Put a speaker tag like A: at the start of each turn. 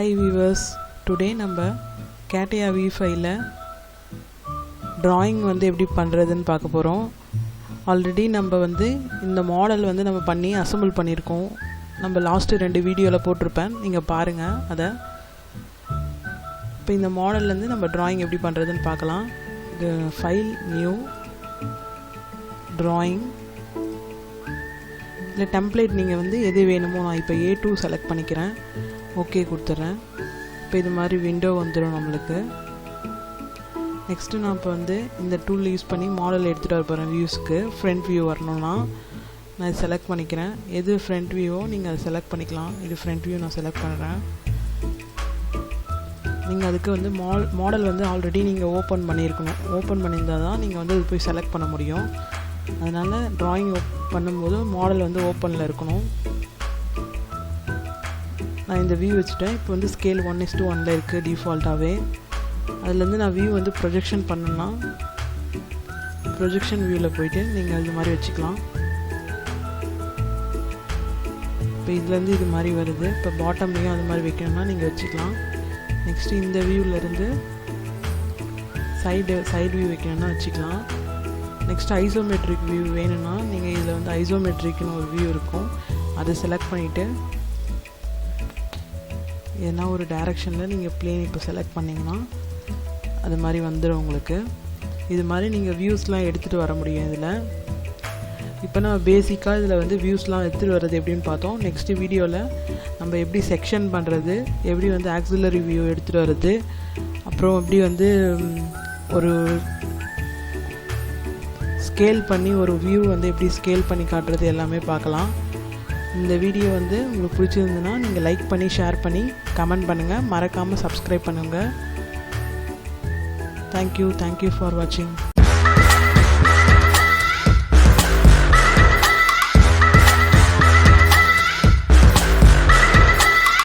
A: Hi viewers, today நம்ம CATIA V5ல drawing வந்து எப்படி பண்றதுன்னு பார்க்க போறோம். ஆல்ரெடி நம்ம வந்து இந்த மாடல் வந்து நம்ம பண்ணி அசெம்பிள் பண்ணியிருக்கோம். நம்ம லாஸ்ட் 2 வீடியோல போட்டிருப்பேன், நீங்க பாருங்க அத. இப்போ இந்த மாடல்ல இருந்து நம்ம drawing எப்படி பண்றதுன்னு பார்க்கலாம். இது ஃபைல் நியூ drawing. இந்த டெம்ப்ளேட் நீங்கள் வந்து எது வேணுமோ நான் இப்போ A2 செலக்ட் பண்ணிக்கிறேன், ஓகே கொடுத்துட்றேன். இப்போ இது மாதிரி விண்டோ வந்துடும் நம்மளுக்கு. நெக்ஸ்ட்டு நான் இப்போ வந்து இந்த டூல் யூஸ் பண்ணி மாடல் எடுத்துகிட்டு வர போகிறேன். வியூஸ்க்கு ஃப்ரண்ட் வியூ வரணும்னா நான் இது செலக்ட் பண்ணிக்கிறேன். எது ஃப்ரண்ட் வியூவோ நீங்கள் அதை செலக்ட் பண்ணிக்கலாம். இது ஃப்ரண்ட் வியூ நான் செலக்ட் பண்ணுறேன். நீங்கள் அதுக்கு வந்து மாடல் வந்து ஆல்ரெடி நீங்கள் ஓப்பன் பண்ணியிருக்கணும். ஓப்பன் பண்ணியிருந்தால் தான் நீங்கள் வந்து இது போய் செலக்ட் பண்ண முடியும். அதனால் ட்ராயிங் பண்ணும்போது மாடல் வந்து ஓப்பனில் இருக்கணும். நான் இந்த வியூ வச்சுட்டேன். இப்போ வந்து ஸ்கேல் 1:1 இருக்குது டிஃபால்ட்டாகவே. அதுலேருந்து நான் வியூ வந்து ப்ரொஜெக்ஷன் பண்ணேன்னா ப்ரொஜெக்ஷன் வியூவில் போயிட்டு நீங்கள் இது மாதிரி வச்சுக்கலாம். இப்போ இதுலேருந்து இது மாதிரி வருது. இப்போ பாட்டம்லேயும் அது மாதிரி வைக்கணும்னா நீங்கள் வச்சுக்கலாம். நெக்ஸ்ட்டு இந்த வியூவிலேருந்து சைடு வியூ வைக்கணும்னா வச்சுக்கலாம். நெக்ஸ்ட் ஐசோமெட்ரிக் வியூ வேணும்னா நீங்கள் இதில் வந்து ஐசோமெட்ரிக்னு ஒரு வியூ இருக்கும், அதை செலக்ட் பண்ணிவிட்டு ஏன்னா ஒரு டைரெக்ஷனில் நீங்கள் பிளேன் இப்போ செலக்ட் பண்ணிங்கன்னா அது மாதிரி வந்துடும் உங்களுக்கு. இது மாதிரி நீங்கள் வியூஸ்லாம் எடுத்துகிட்டு வர முடியும் இதில். இப்போ நம்ம பேசிக்காக இதில் வந்து வியூஸ்லாம் எடுத்துகிட்டு வர்றது எப்படின்னு பார்த்தோம். நெக்ஸ்ட்டு வீடியோவில் நம்ம எப்படி செக்ஷன் பண்ணுறது, எப்படி வந்து ஆக்சிலரி வியூ எடுத்துகிட்டு வர்றது, அப்புறம் எப்படி வந்து ஒரு ஸ்கேல் பண்ணி ஒரு வியூ வந்து எப்படி ஸ்கேல் பண்ணி காட்டுறது எல்லாமே பார்க்கலாம். இந்த வீடியோ வந்து உங்களுக்கு பிடிச்சிருந்ததுன்னா நீங்கள் லைக் பண்ணி ஷேர் பண்ணி கமெண்ட் பண்ணுங்கள். மறக்காமல் சப்ஸ்கிரைப் பண்ணுங்கள். தேங்க்யூ ஃபார் வாட்சிங்.